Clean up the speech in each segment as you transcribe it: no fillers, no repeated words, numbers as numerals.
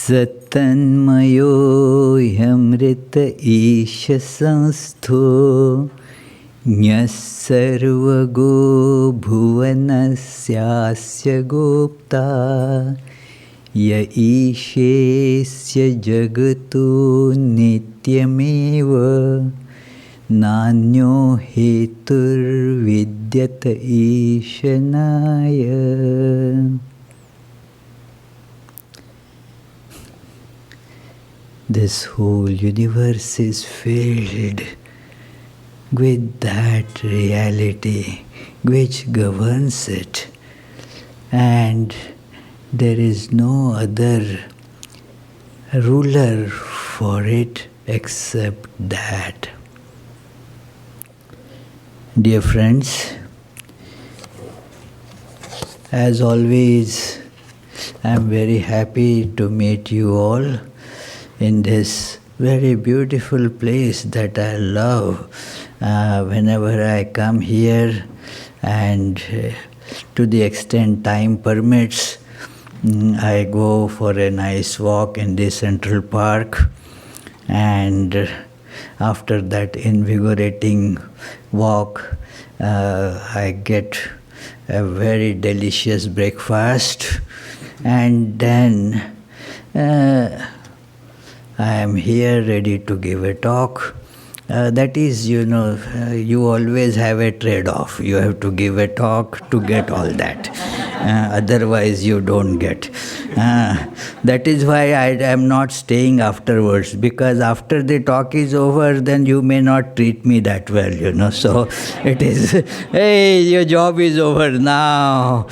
Satanmayohyamrita isha sanstho Nyasarvago bhuvanasyasya gopta Ya ishesya jagato nityameva Nanyo hetur vidyata ishanaya. This whole universe is filled with that reality which governs it, and there is no other ruler for it except that. Dear friends, as always, I am very happy to meet you all in this very beautiful place that I love. Whenever I come here, and to the extent time permits, I go for a nice walk in the Central Park, and after that invigorating walk, I get a very delicious breakfast, and then I am here ready to give a talk. That is, you always have a trade-off. You have to give a talk to get all that. Otherwise, you don't get. That is why I am not staying afterwards, because after the talk is over, then you may not treat me that well, So it is, hey, your job is over now.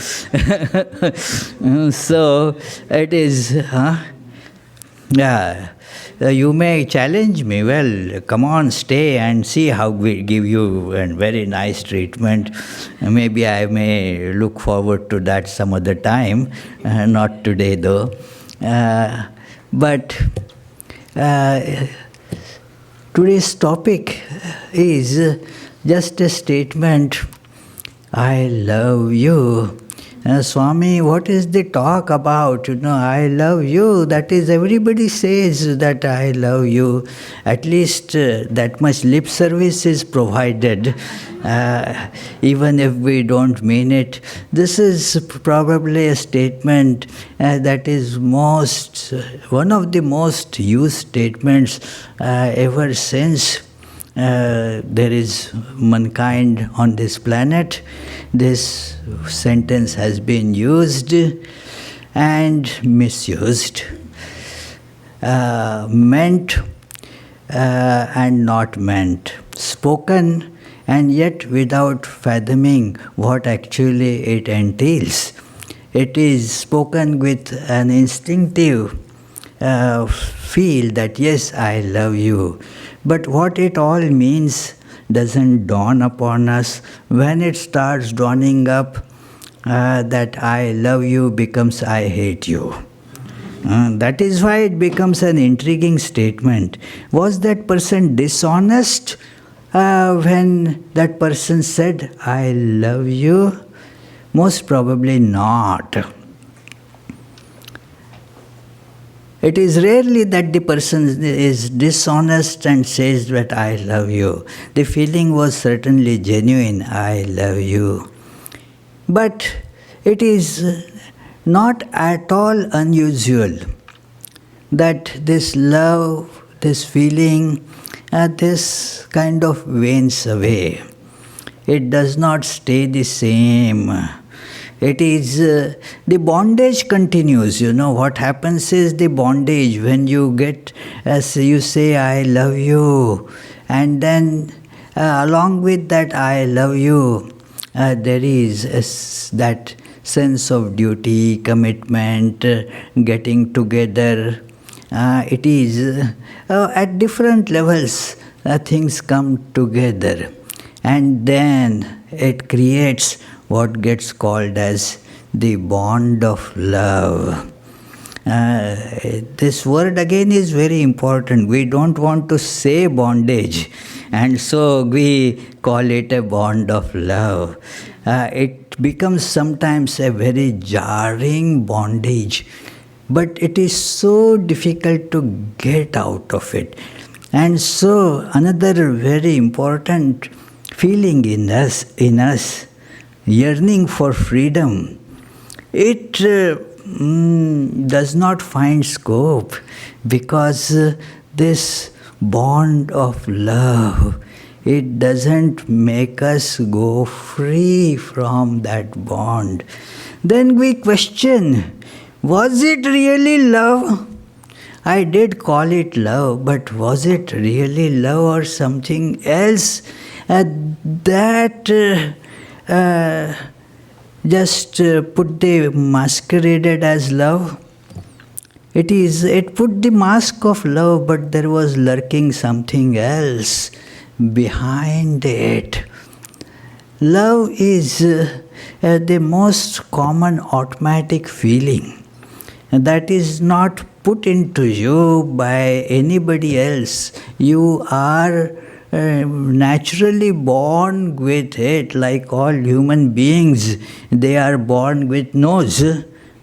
So it is, yeah. You may challenge me, well, come on, stay and see how we give you a very nice treatment. Maybe I may look forward to that some other time, not today though. But today's topic is just a statement, I love you. Swami, what is the talk about? I love you. That is, everybody says that I love you. At least that much lip service is provided, even if we don't mean it. This is probably a statement that is one of the most used statements ever since there is mankind on this planet. This sentence has been used and misused, meant and not meant, spoken and yet without fathoming what actually it entails. It is spoken with an instinctive feel that yes, I love you. But what it all means doesn't dawn upon us. When it starts dawning up, that I love you becomes I hate you. That is why it becomes an intriguing statement. Was that person dishonest when that person said, I love you? Most probably not. It is rarely that the person is dishonest and says that I love you. The feeling was certainly genuine, I love you. But it is not at all unusual that this love, this feeling, this kind of wanes away. It does not stay the same. It is, the bondage continues. What happens is the bondage when you get, as you say, I love you, and then along with that I love you, there is that sense of duty, commitment, getting together. It is at different levels things come together, and then it creates what gets called as the bond of love. This word again is very important. We don't want to say bondage, and so we call it a bond of love. It becomes sometimes a very jarring bondage but it is so difficult to get out of it. And so another very important feeling in us, yearning for freedom, it does not find scope, because this bond of love, it doesn't make us go free from that bond. Then we question, was it really love? I did call it love, but was it really love or something else that just put the masqueraded as love? It put the mask of love, but there was lurking something else behind it. Love is the most common automatic feeling that is not put into you by anybody else. You are naturally born with it, like all human beings. They are born with nose,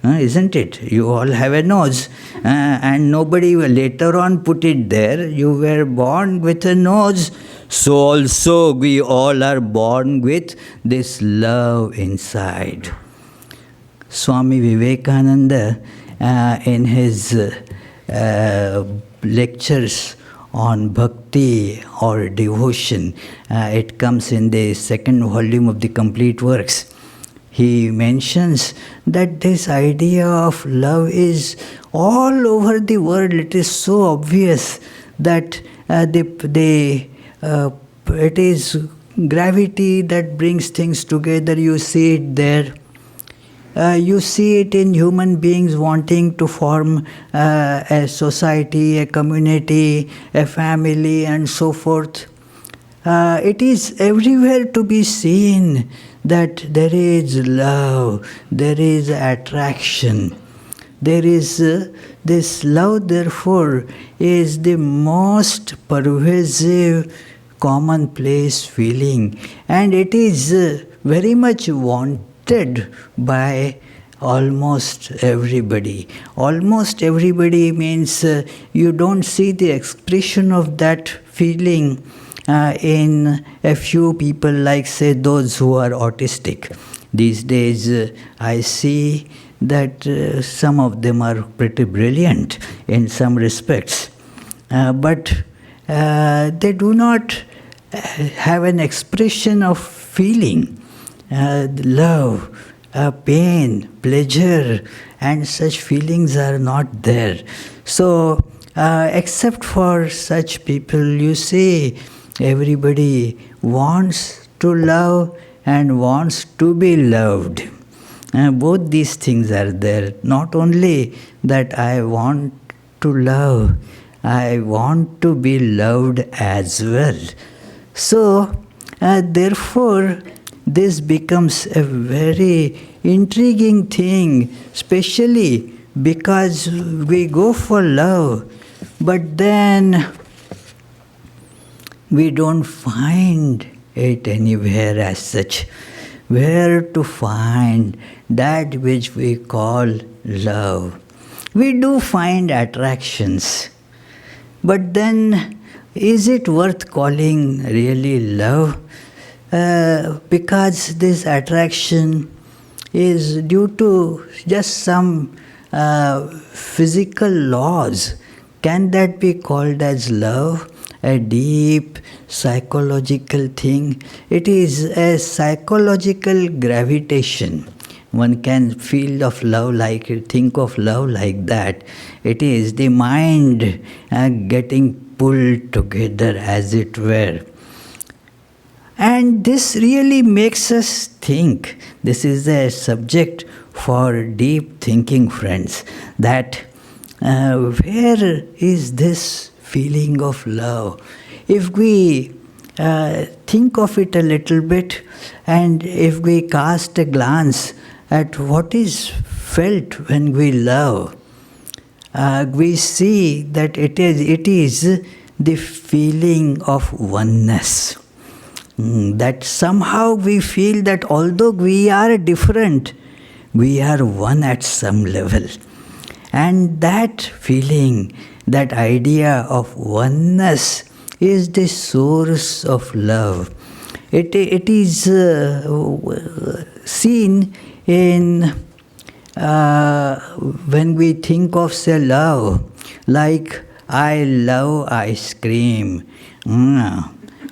isn't it? You all have a nose, and nobody will later on put it there. You were born with a nose, so also we all are born with this love inside. Swami Vivekananda, in his lectures on bhakti or devotion, it comes in the second volume of the complete works. He mentions that this idea of love is all over the world. It is so obvious that it is gravity that brings things together. You see it there. You see it in human beings wanting to form a society, a community, a family, and so forth. It is everywhere to be seen that there is love, there is attraction. There is this love, therefore, is the most pervasive, commonplace feeling, and it is very much wanted by almost everybody. Almost everybody means you don't see the expression of that feeling in a few people, like say those who are autistic. These days I see that some of them are pretty brilliant in some respects, but they do not have an expression of feeling, love, pain, pleasure, and such feelings are not there. So, except for such people, you see, everybody wants to love and wants to be loved. Both these things are there. Not only that I want to love, I want to be loved as well. So, therefore, this becomes a very intriguing thing, especially because we go for love, but then we don't find it anywhere as such. Where to find that which we call love? We do find attractions, but then is it worth calling really love? Because this attraction is due to just some physical laws. Can that be called as love? A deep psychological thing. It is a psychological gravitation. One can think of love like that. It is the mind getting pulled together, as it were. And this really makes us think. This is a subject for deep thinking, friends, that where is this feeling of love? If we think of it a little bit, and if we cast a glance at what is felt when we love, we see that it is the feeling of oneness. That somehow we feel that although we are different, we are one at some level. And that feeling, that idea of oneness is the source of love. It is seen in when we think of, say, love, like I love ice cream.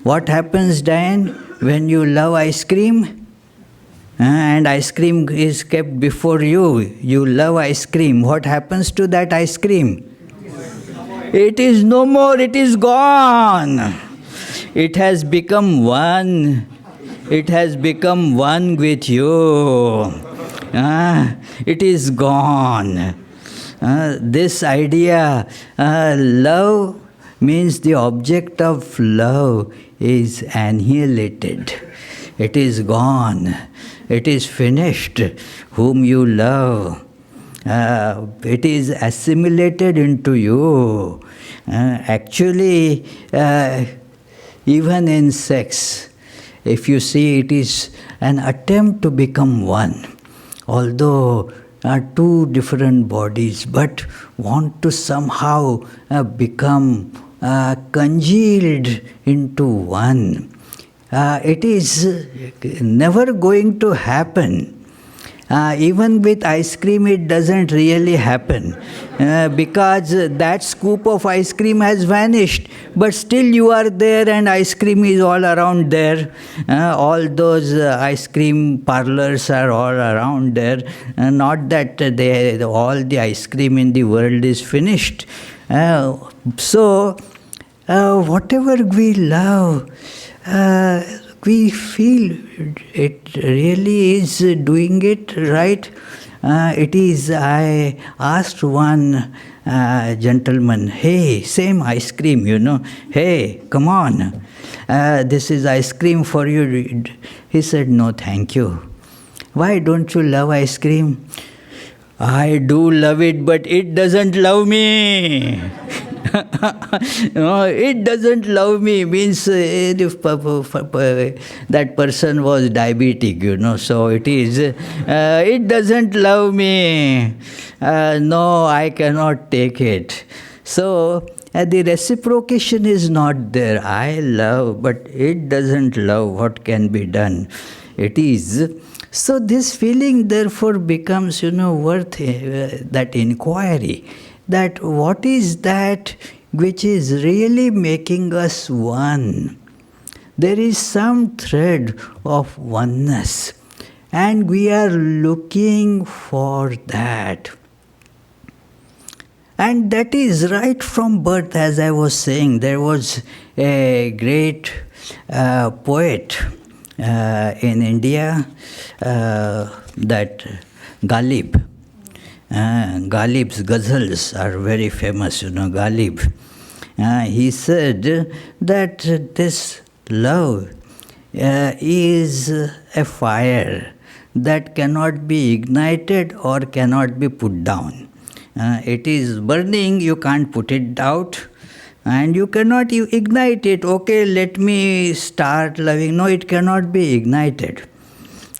What happens, Diane, when you love ice cream? And ice cream is kept before you. You love ice cream. What happens to that ice cream? It is no more. It is gone. It has become one. It has become one with you. It is gone. This idea, love means the object of love is annihilated. It is gone. It is finished. Whom you love, it is assimilated into you. Actually, even in sex, if you see, it is an attempt to become one. Although two different bodies, but want to somehow become congealed into one. It is never going to happen. Even with ice cream, it doesn't really happen because that scoop of ice cream has vanished. But still you are there and ice cream is all around there. All those ice cream parlors are all around there. Not that all the ice cream in the world is finished. So, whatever we love, we feel it really is doing it right. It is, I asked one gentleman, hey, same ice cream, hey, come on, this is ice cream for you. He said, no, thank you. Why don't you love ice cream? I do love it, but it doesn't love me. It doesn't love me means if that person was diabetic, so it is. It doesn't love me. No, I cannot take it. So the reciprocation is not there. I love, but it doesn't love. What can be done? It is. So this feeling therefore becomes, worth that inquiry. That what is that which is really making us one? There is some thread of oneness, and we are looking for that. And that is right from birth, as I was saying. There was a great poet in India, that Ghalib. Ghalib's ghazals are very famous, Ghalib. He said that this love is a fire that cannot be ignited or cannot be put down. It is burning, you can't put it out, and you cannot ignite it. Okay, let me start loving. No, it cannot be ignited.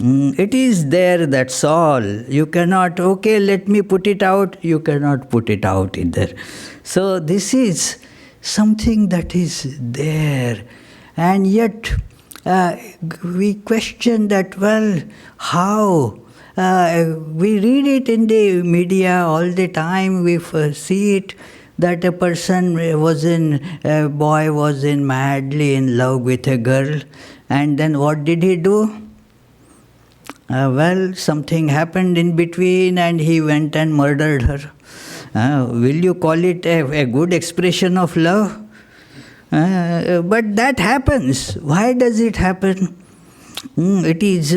It is there, that's all. You cannot, okay, let me put it out. You cannot put it out either. So this is something that is there. And yet, we question that, well, how? We read it in the media all the time. We see it that a boy was madly in love with a girl. And then what did he do? Well, something happened in between and he went and murdered her. Will you call it a good expression of love? But that happens. Why does it happen? It is,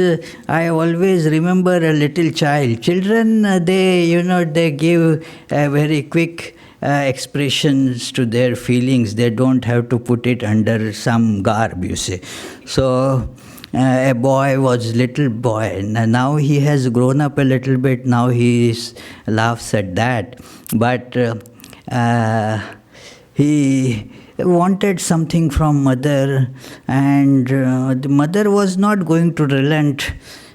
I always remember a little child. Children, they give a very quick expressions to their feelings. They don't have to put it under some garb, you see. So, a boy was little boy, and now he has grown up a little bit. Now he laughs at that. But he wanted something from mother, and the mother was not going to relent.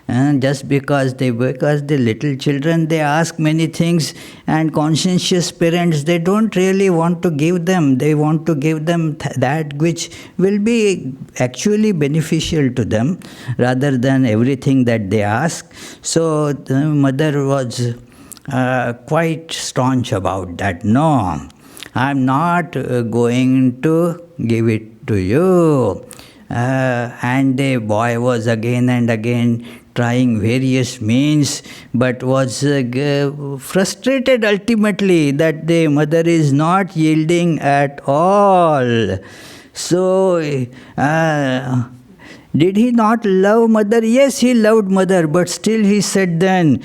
Just because the little children, they ask many things, and conscientious parents, they don't really want to give them. They want to give them that which will be actually beneficial to them, rather than everything that they ask. So the mother was quite staunch about that. No, I'm not going to give it to you. And the boy was again and again trying various means, but was frustrated ultimately that the mother is not yielding at all. So, did he not love mother? Yes, he loved mother, but still he said then,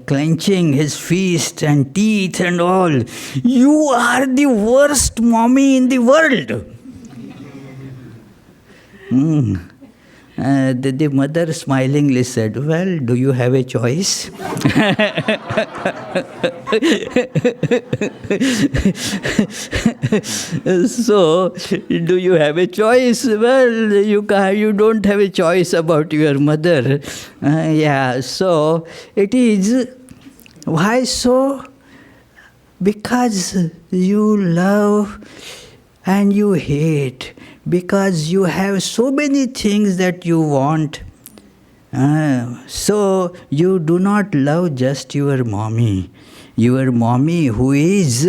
clenching his fist and teeth and all, "You are the worst mommy in the world." The mother smilingly said, "Well, do you have a choice?" So, do you have a choice? Well, you don't have a choice about your mother. So it is. Why so? Because you love and you hate. Because you have so many things that you want. So you do not love just your mommy. Your mommy who is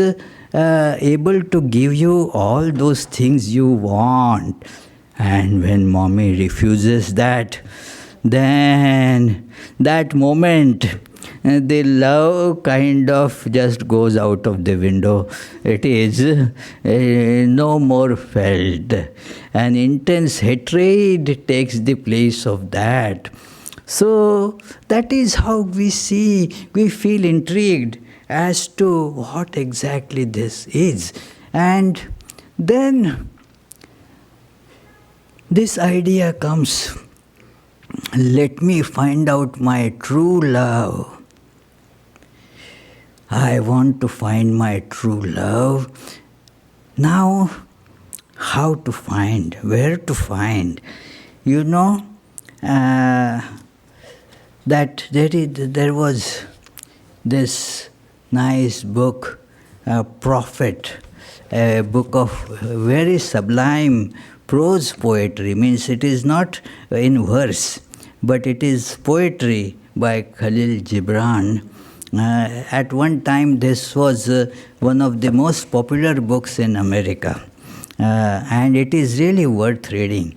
able to give you all those things you want. And when mommy refuses that, then that moment, the love kind of just goes out of the window. It is no more felt. An intense hatred takes the place of that. So that is how we feel intrigued as to what exactly this is. And then this idea comes, let me find out my true love. I want to find my true love. Now, how to find? Where to find? You know, that there was this nice book, Prophet, a book of very sublime prose poetry. Means it is not in verse, but it is poetry by Khalil Gibran. At one time, this was one of the most popular books in America. And it is really worth reading.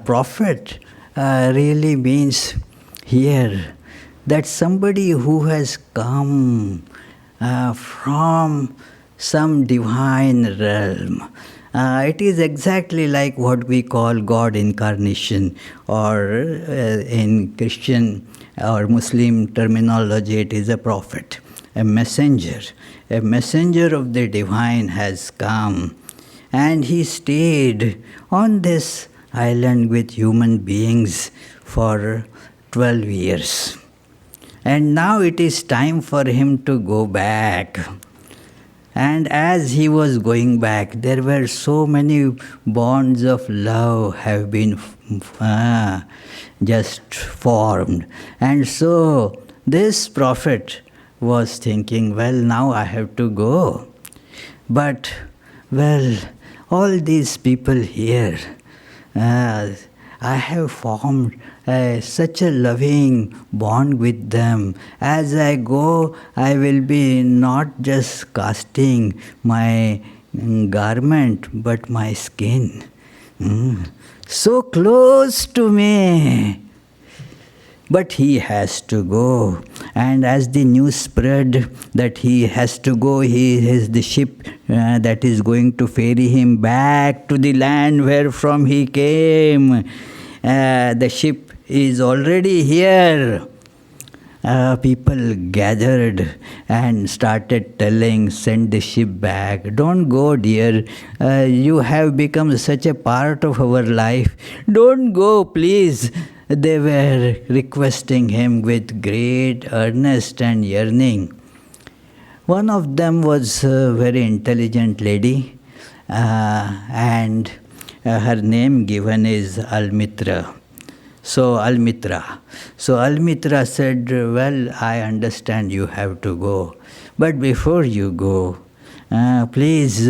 Prophet really means here that somebody who has come from some divine realm. It is exactly like what we call God incarnation, or in Christian or Muslim terminology, it is a prophet, a messenger. A messenger of the divine has come, and he stayed on this island with human beings for 12 years. And now it is time for him to go back. And as he was going back, there were so many bonds of love have been just formed. And so this prophet was thinking, well, now I have to go. But, well, all these people here, I have formed such a loving bond with them. As I go, I will be not just casting my garment, but my skin. So close to me. But he has to go. And as the news spread that he has to go, he has the ship that is going to ferry him back to the land where from he came. The ship is already here. People gathered and started telling, send the ship back. Don't go, dear. You have become such a part of our life. Don't go, please. They were requesting him with great earnest and yearning. One of them was a very intelligent lady, and her name given is Almitra. So Almitra said, well, I understand you have to go. But before you go, please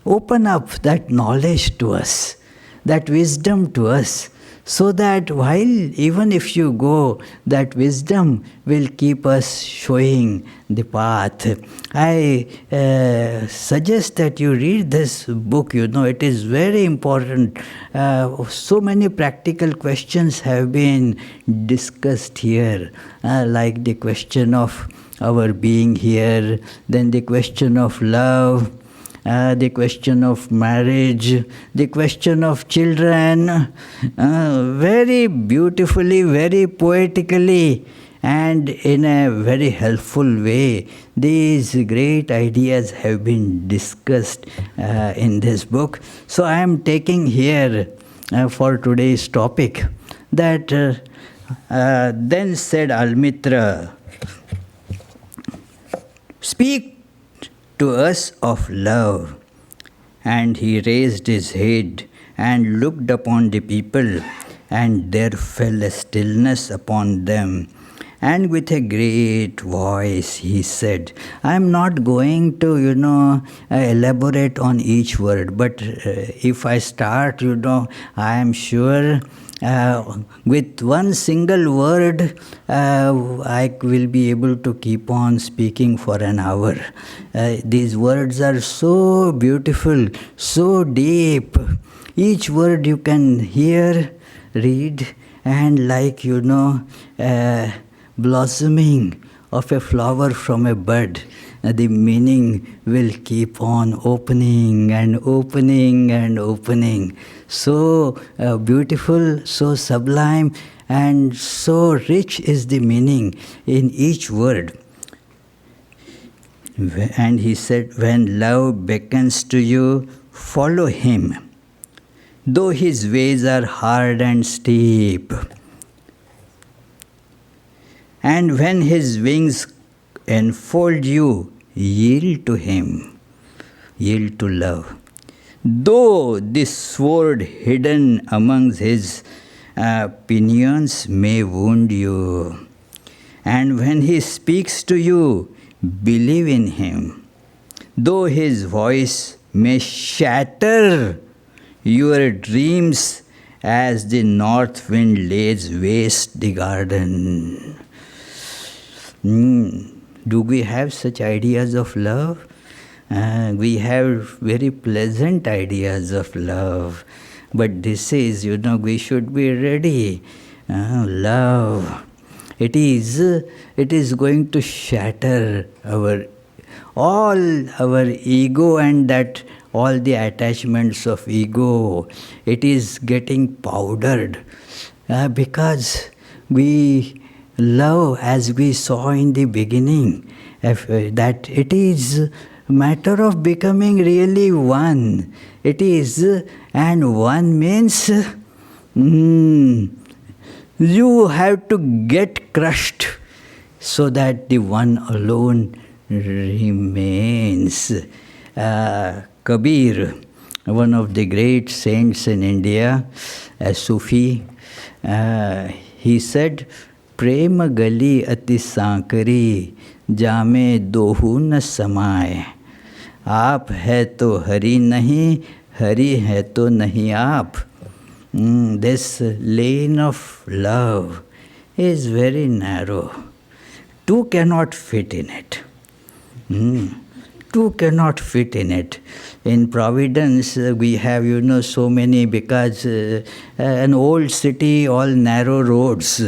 open up that knowledge to us, that wisdom to us, so that while, even if you go, that wisdom will keep us showing the path. I suggest that you read this book, it is very important. So many practical questions have been discussed here, like the question of our being here, then the question of love, the question of marriage, the question of children, very beautifully, very poetically, and in a very helpful way. These great ideas have been discussed in this book. So I am taking here for today's topic that then said Almitra, speak to us of love. And he raised his head and looked upon the people, and there fell a stillness upon them. And with a great voice he said, I am not going to, elaborate on each word, but if I start, I am sure with one single word, I will be able to keep on speaking for an hour. These words are so beautiful, so deep. Each word you can hear, read, and like, blossoming of a flower from a bud, the meaning will keep on opening and opening and opening. So beautiful, so sublime, and so rich is the meaning in each word. And he said, when love beckons to you, follow him, though his ways are hard and steep. And when his wings enfold you, yield to him, yield to love. Though this sword hidden amongst his pinions may wound you. And when he speaks to you, believe in him. Though his voice may shatter your dreams as the north wind lays waste the garden. Do we have such ideas of love? We have very pleasant ideas of love. But this is, we should be ready. Love. It is going to shatter all our ego and that all the attachments of ego. It is getting powdered because we love, as we saw in the beginning, that it is matter of becoming really one. It is, and one means you have to get crushed so that the one alone remains. Kabir, one of the great saints in India, a Sufi, he said, Prema gali ati sankari, jame dohu na samaye. Aap hai to hari nahi, hari hai to nahi aap. This lane of love is very narrow. Two cannot fit in it. Two cannot fit in it. In Providence, we have, so many, because an old city, all narrow roads.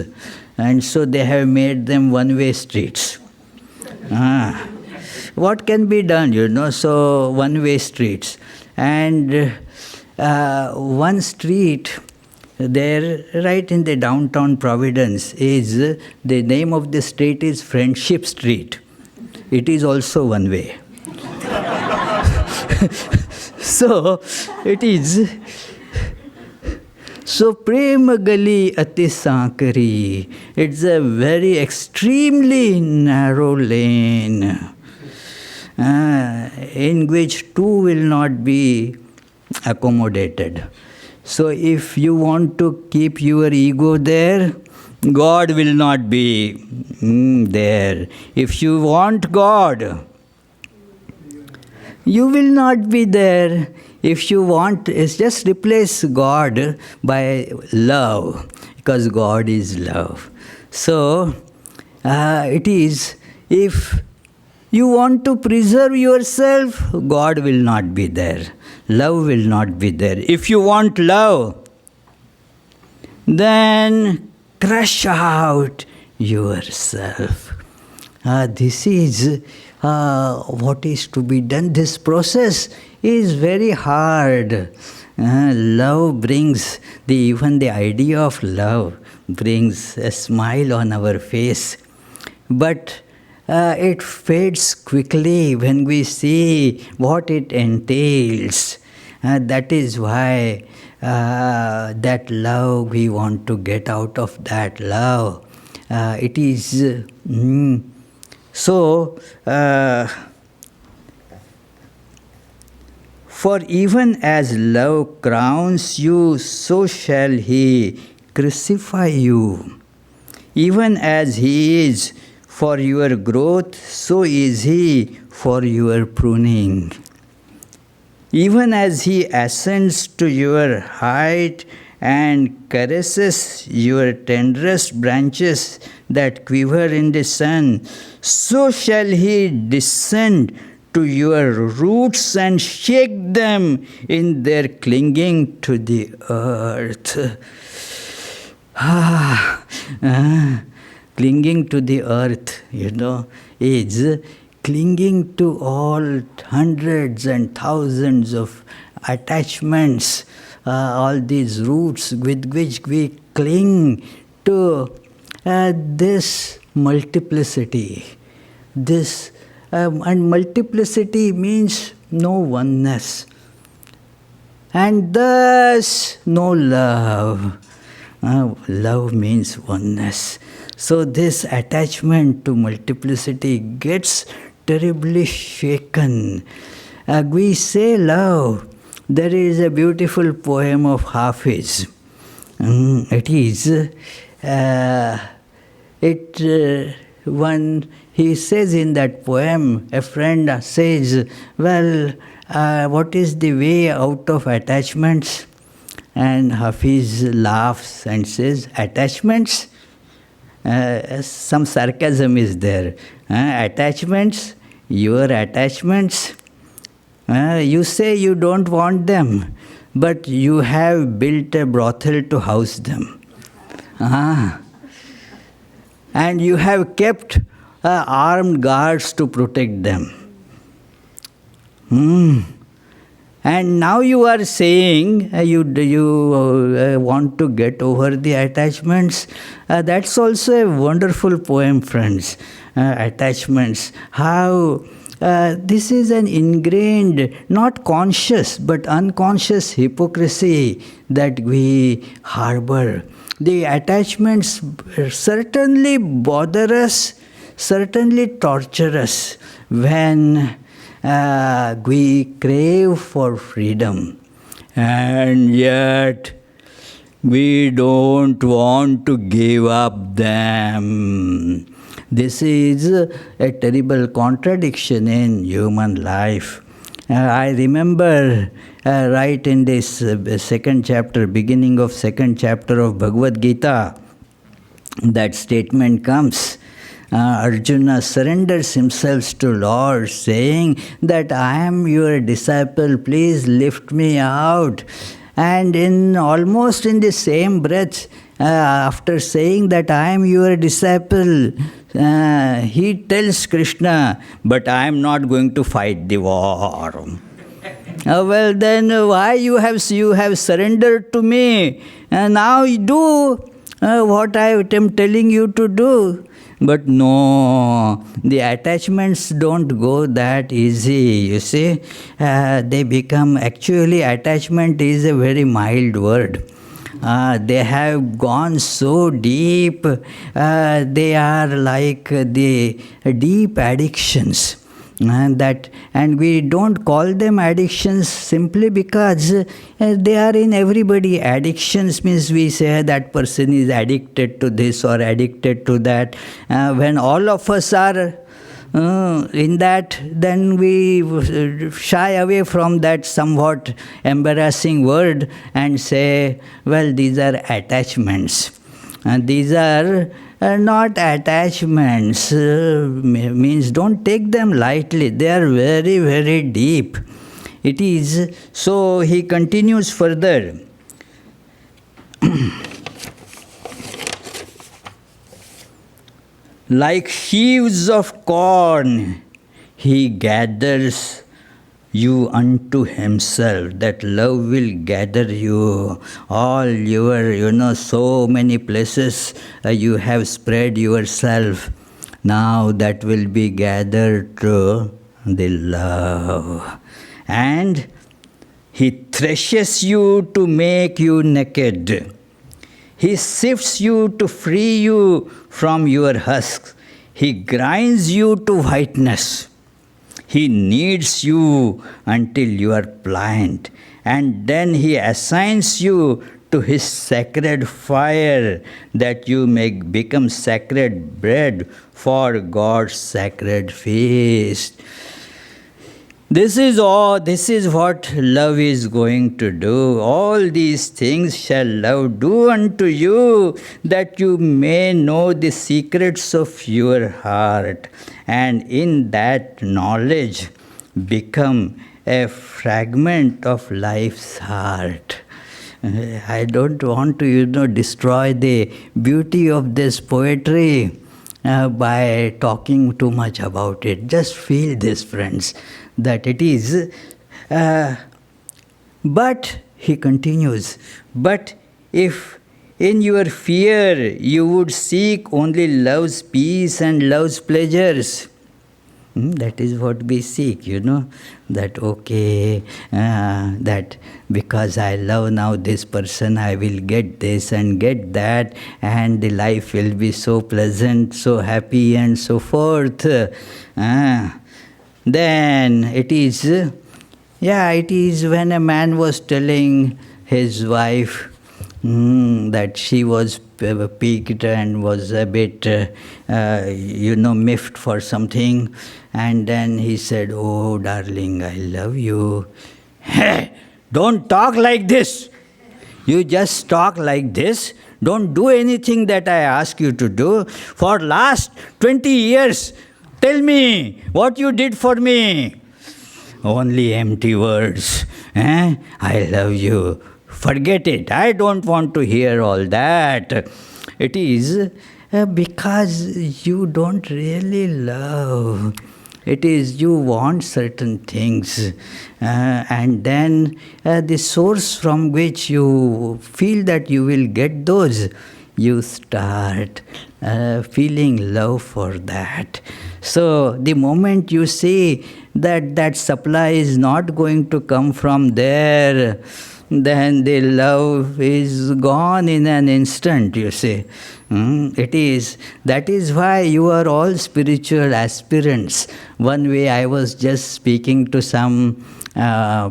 And so they have made them one-way streets. What can be done, so one-way streets. And one street there, right in the downtown Providence, is, the name of the street is Friendship Street. It is also one way. So, it is. So, Prema Gali Ati Sankari, it's a very extremely narrow lane in which two will not be accommodated. So if you want to keep your ego there, God will not be there. If you want God, you will not be there. If you want, it's just replace God by love, because God is love. So it is, if you want to preserve yourself, God will not be there. Love will not be there. If you want love, then crush out yourself. This is what is to be done. This process is very hard. Love brings, even the idea of love brings a smile on our face. But it fades quickly when we see what it entails. That is why that love, we want to get out of that love. It is so. For even as love crowns you, so shall he crucify you. Even as he is for your growth, so is he for your pruning. Even as he ascends to your height and caresses your tenderest branches that quiver in the sun, so shall he descend to your roots and shake them in their clinging to the earth. Clinging to the earth, is clinging to all hundreds and thousands of attachments, all these roots with which we cling to this multiplicity. This and multiplicity means no oneness, and thus no love. Love means oneness. So this attachment to multiplicity gets terribly shaken. We say love. There is a beautiful poem of Hafiz. It is he says in that poem, a friend says, well, what is the way out of attachments? And Hafiz laughs and says, attachments? Some sarcasm is there. Attachments? Your attachments? You say you don't want them, but you have built a brothel to house them. And you have kept armed guards to protect them. And now you are saying you want to get over the attachments. That's also a wonderful poem, friends. Attachments. How this is an ingrained, not conscious, but unconscious hypocrisy that we harbor. The attachments certainly bother us, certainly torture us when we crave for freedom, and yet we don't want to give up them. This is a terrible contradiction in human life. I remember right in this second chapter, beginning of second chapter of Bhagavad Gita, that statement comes. Arjuna surrenders himself to Lord, saying that I am your disciple, please lift me out. And in almost in the same breath, after saying that I am your disciple, he tells Krishna, but I am not going to fight the war. Well, then why you have surrendered to me? Now you do what I am telling you to do. But no, the attachments don't go that easy, you see. They become, actually attachment is a very mild word. They have gone so deep, they are like the deep addictions. And we don't call them addictions simply because they are in everybody. Addictions means we say that person is addicted to this or addicted to that. When all of us are in that, then we shy away from that somewhat embarrassing word and say, well, these are attachments. These are not attachments, means don't take them lightly. They are very, very deep. It is, so he continues further. Like sheaves of corn, he gathers you unto himself. That love will gather you. All your, so many places you have spread yourself. Now that will be gathered to the love. And he threshes you to make you naked. He sifts you to free you from your husks. He grinds you to whiteness. He kneads you until you are pliant. And then he assigns you to his sacred fire, that you may become sacred bread for God's sacred feast. This is what love is going to do. All these things shall love do unto you, that you may know the secrets of your heart, and in that knowledge become a fragment of life's heart. I don't want to, destroy the beauty of this poetry by talking too much about it. Just feel this, friends, that it is. But, he continues, but if in your fear you would seek only love's peace and love's pleasures, that is what we seek, that okay, that because I love now this person, I will get this and get that, and the life will be so pleasant, so happy, and so forth. Then it is when a man was telling his wife that she was piqued and was a bit, miffed for something. And then he said, oh, darling, I love you. Hey, don't talk like this. You just talk like this. Don't do anything that I ask you to do. For last 20 years, tell me what you did for me. Only empty words. I love you. Forget it. I don't want to hear all that. It is because you don't really love. It is you want certain things. And then the source from which you feel that you will get those, you start feeling love for that. So the moment you see that supply is not going to come from there, then the love is gone in an instant, you see. That is why you are all spiritual aspirants. One way I was just speaking to some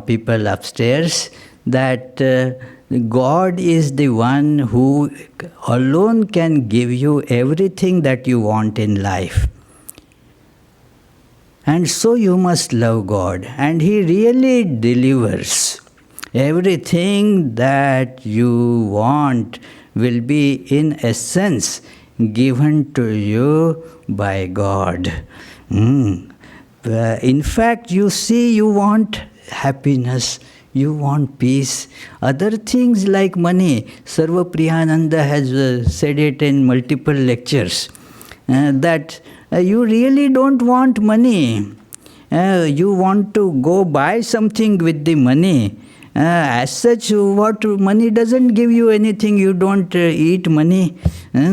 people upstairs that God is the one who alone can give you everything that you want in life. And so you must love God. And He really delivers. Everything that you want will be in essence given to you by God. In fact, you see, you want happiness, you want peace. Other things like money, Sarvapriyananda has said it in multiple lectures, that you really don't want money. You want to go buy something with the money. As such, what money doesn't give you anything, you don't eat money.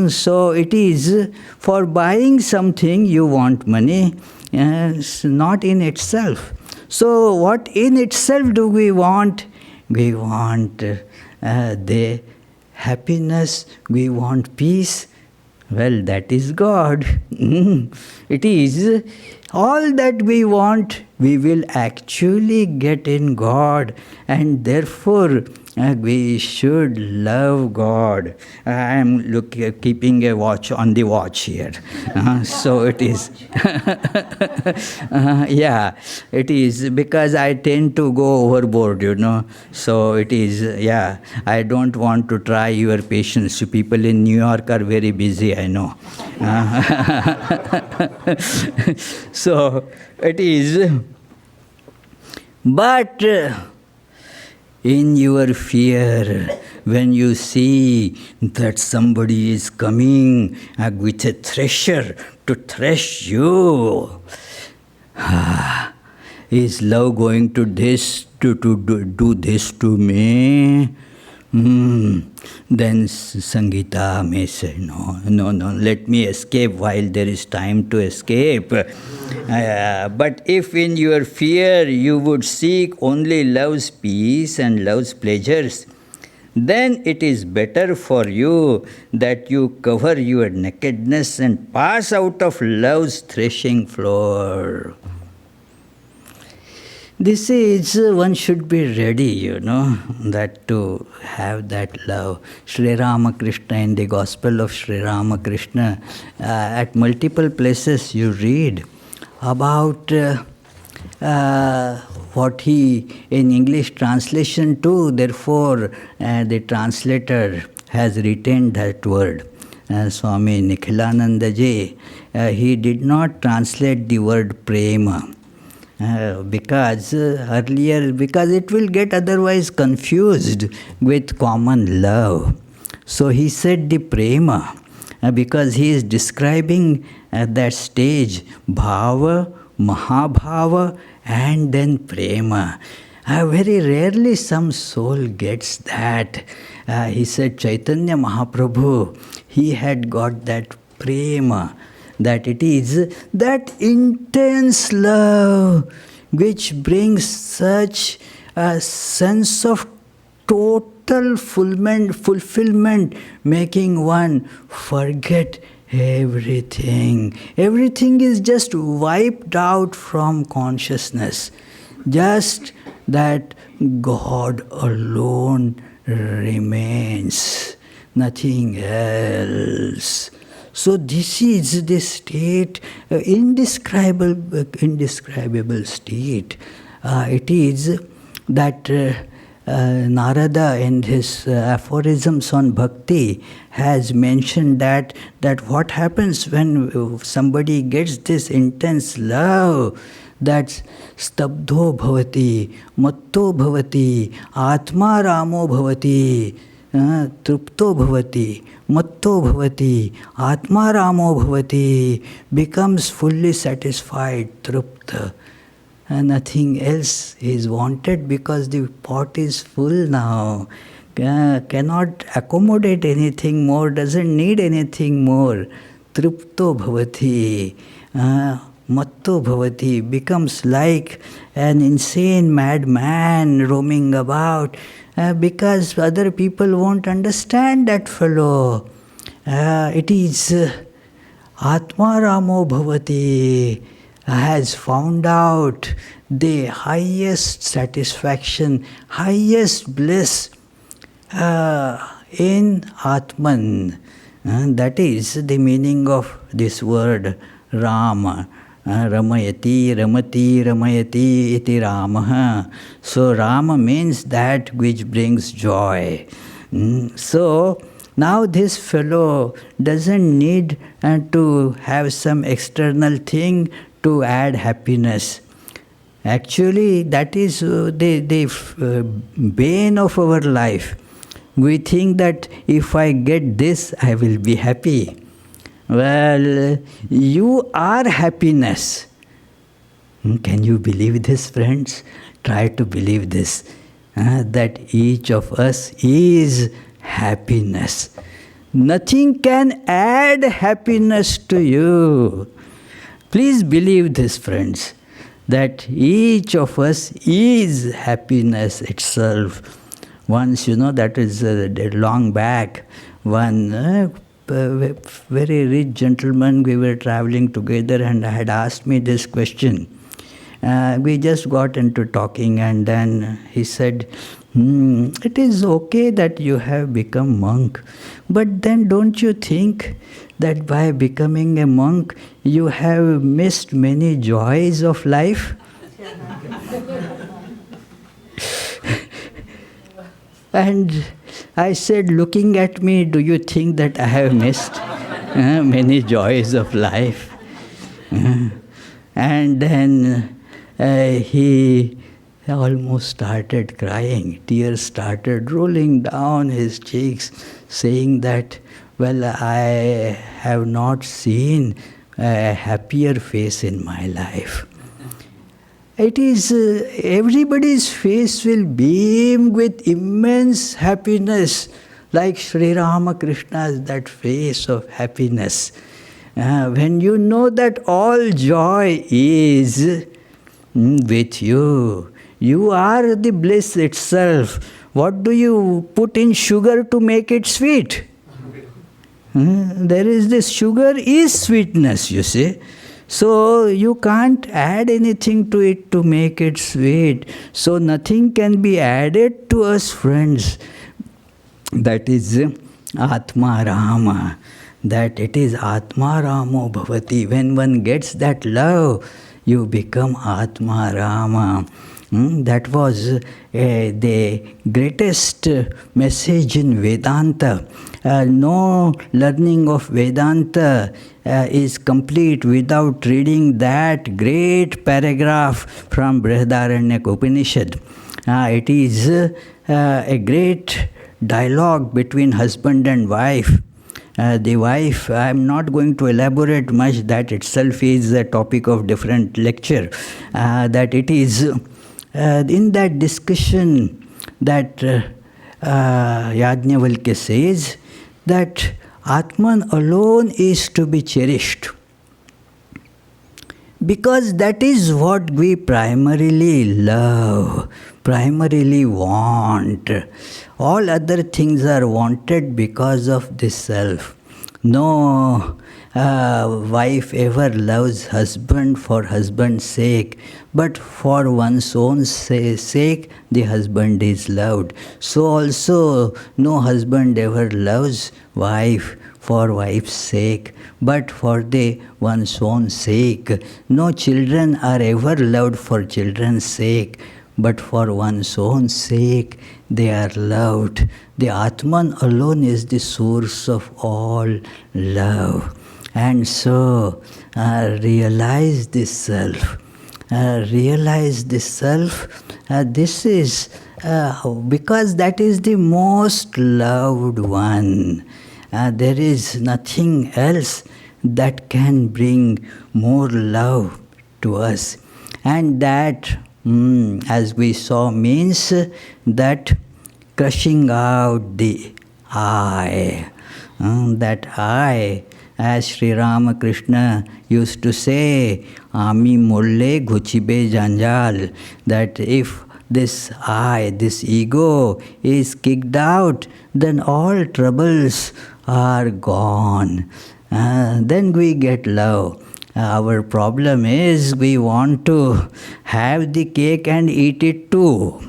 So it is for buying something you want money, not in itself. So what in itself do we want? We want the happiness, we want peace. Well, that is God. It is all that we want, we will actually get in God, and therefore we should love God. I am keeping a watch on the watch here. So it is. Yeah, it is because I tend to go overboard. So it is, yeah, I don't want to try your patience. People in New York are very busy, I know. So it is. But in your fear, when you see that somebody is coming with a thresher to thresh you, is love going to do this to me? Then Sangita may say, no, let me escape while there is time to escape. But if in your fear you would seek only love's peace and love's pleasures, then it is better for you that you cover your nakedness and pass out of love's threshing floor. This is, one should be ready, that to have that love. Sri Ramakrishna, in the Gospel of Sri Ramakrishna, at multiple places you read about what he, in English translation too, therefore the translator has retained that word. Swami Yogatmananda Ji, he did not translate the word prema. Because it will get otherwise confused with common love. So he said the prema, because he is describing that stage, bhava, mahabhava, and then prema. Very rarely some soul gets that. He said Chaitanya Mahaprabhu, he had got that prema, that it is that intense love which brings such a sense of total fulfillment, making one forget everything. Everything is just wiped out from consciousness. Just that God alone remains, nothing else. So this is the state, indescribable state. It is that Narada in his aphorisms on bhakti has mentioned that what happens when somebody gets this intense love, that's stabdho bhavati, matto bhavati, atma ramo bhavati, trupto bhavati, matto bhavati, atma ramo bhavati, becomes fully satisfied, trupta. Nothing else is wanted because the pot is full now. Cannot accommodate anything more, doesn't need anything more. Trupto bhavati, matto bhavati, becomes like an insane madman roaming about because other people won't understand that fellow. It is Atma Ramo Bhavati, has found out the highest satisfaction, highest bliss in Atman. That is the meaning of this word Rama. Ramayati, Ramati, Ramayati iti Ramaha. So Rama means that which brings joy. So now this fellow doesn't need to have some external thing to add happiness. Actually, that is the bane of our life. We think that if I get this, I will be happy. Well, you are happiness. Can you believe this, friends? Try to believe this, that each of us is happiness. Nothing can add happiness to you. Please believe this, friends, that each of us is happiness itself. Once, that is long back, one very rich gentleman, we were traveling together, and had asked me this question. We just got into talking, and then he said, it is okay that you have become monk, but then don't you think that by becoming a monk, you have missed many joys of life? And I said, looking at me, do you think that I have missed many joys of life? And then he almost started crying. Tears started rolling down his cheeks, saying that, well, I have not seen a happier face in my life. It is, everybody's face will beam with immense happiness, like Sri Ramakrishna's that face of happiness. When you know that all joy is with you, you are the bliss itself. What do you put in sugar to make it sweet? There is this sugar is sweetness, you see. So you can't add anything to it to make it sweet. So nothing can be added to us, friends. That is Atma Rama. That it is Atma Ramo Bhavati. When one gets that love, you become Atma Rama. That was the greatest message in Vedanta. No learning of Vedanta is complete without reading that great paragraph from Brihadaranyaka Upanishad. It is a great dialogue between husband and wife. The wife, I am not going to elaborate much, that itself is a topic of different lecture. That it is in that discussion that Yajnavalkya says that Atman alone is to be cherished, because that is what we primarily love, primarily want. All other things are wanted because of this self. No wife ever loves husband for husband's sake, but for one's own sake the husband is loved. So also no husband ever loves wife for wife's sake, but for the one's own sake. No children are ever loved for children's sake, but for one's own sake they are loved. The Atman alone is the source of all love. And so realize this self. Realize this self. This is because that is the most loved one. There is nothing else that can bring more love to us. And that, as we saw, means that crushing out the I. That I, as Sri Ramakrishna used to say, Ami molle ghuchibe janjal, that if this I, this ego is kicked out, then all troubles are gone. Then we get love. Our problem is we want to have the cake and eat it too.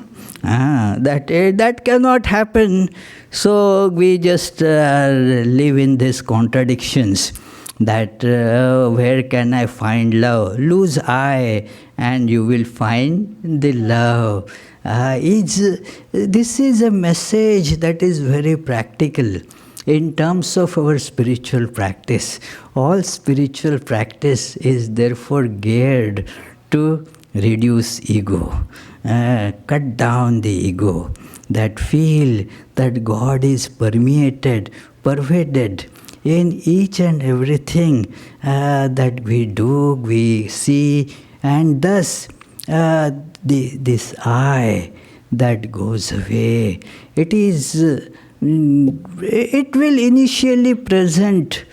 That cannot happen. So we just live in these contradictions. That where can I find love? Lose I and you will find the love. This is a message that is very practical. In terms of our spiritual practice, all spiritual practice is therefore geared to reduce ego, cut down the ego, that feel that God is permeated, pervaded in each and everything that we do, we see, and thus this I that goes away. It will initially present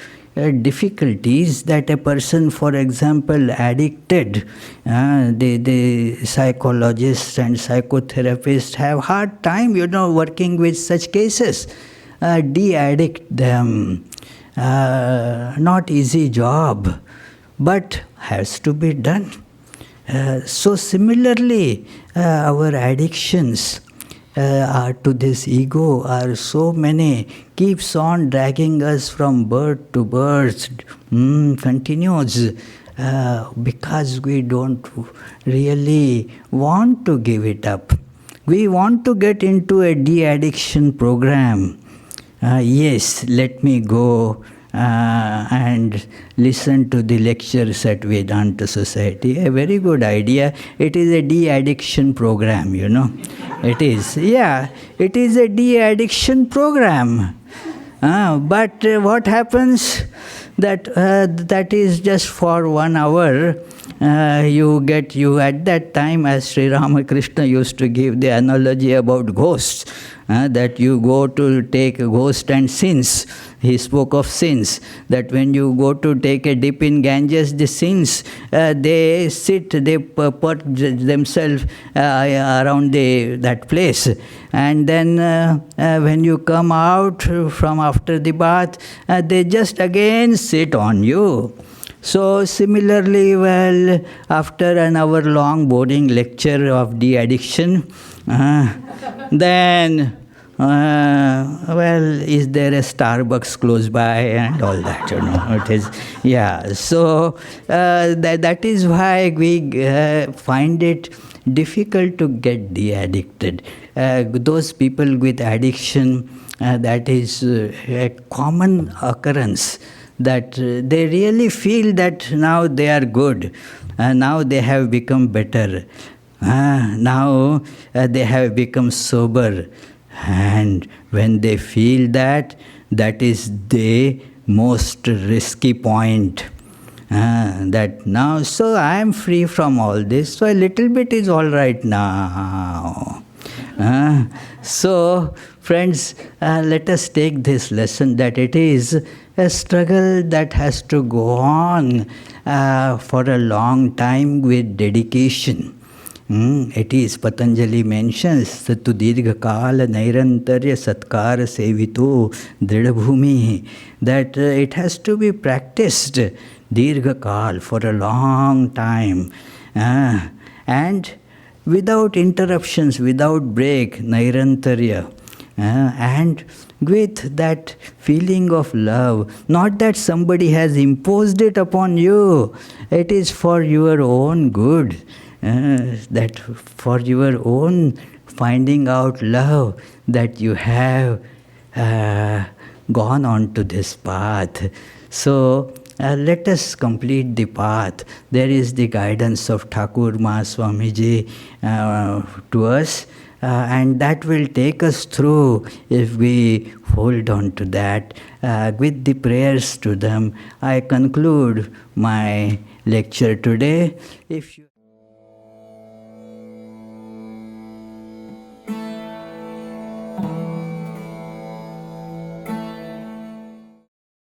difficulties that a person, for example, addicted, the psychologists and psychotherapists have hard time, working with such cases. De-addict them. Not easy job, but has to be done. So similarly, our addictions are to this ego are so many, keeps on dragging us from birth to birth, continues, because we don't really want to give it up. We want to get into a de-addiction program. Yes, let me go and listen to the lectures at Vedanta Society. A very good idea. It is a de-addiction program, you know. It is. Yeah, it is a de-addiction program. But what happens? That is just for 1 hour. You at that time, as Sri Ramakrishna used to give the analogy about ghosts, that you go to take a ghost and sins. He spoke of sins, that when you go to take a dip in Ganges, the sins, they sit, they put themselves around that place. And then when you come out from after the bath, they just again sit on you. So similarly, well, after an hour-long boring lecture of de-addiction, then, well, is there a Starbucks close by and all that, you know. It is, yeah. So that is why we find it difficult to get de-addicted. Those people with addiction, that is a common occurrence, that they really feel that now they are good, now they have become better, now they have become sober. And when they feel that, that is the most risky point. That now, so I am free from all this, so a little bit is all right now. So, friends, let us take this lesson that it is a struggle that has to go on for a long time with dedication. It is, Patanjali mentions, Satu Dirgha Kala Nairantarya Satkara Sevito Dridabhumi, that it has to be practiced, Dirgha Kal, for a long time. And without interruptions, without break, Nairantarya. And with that feeling of love, not that somebody has imposed it upon you, it is for your own good, that for your own finding out love, that you have gone on to this path. So let us complete the path. There is the guidance of Thakur Swamiji to us. And that will take us through if we hold on to that. With the prayers to them, I conclude my lecture today. If you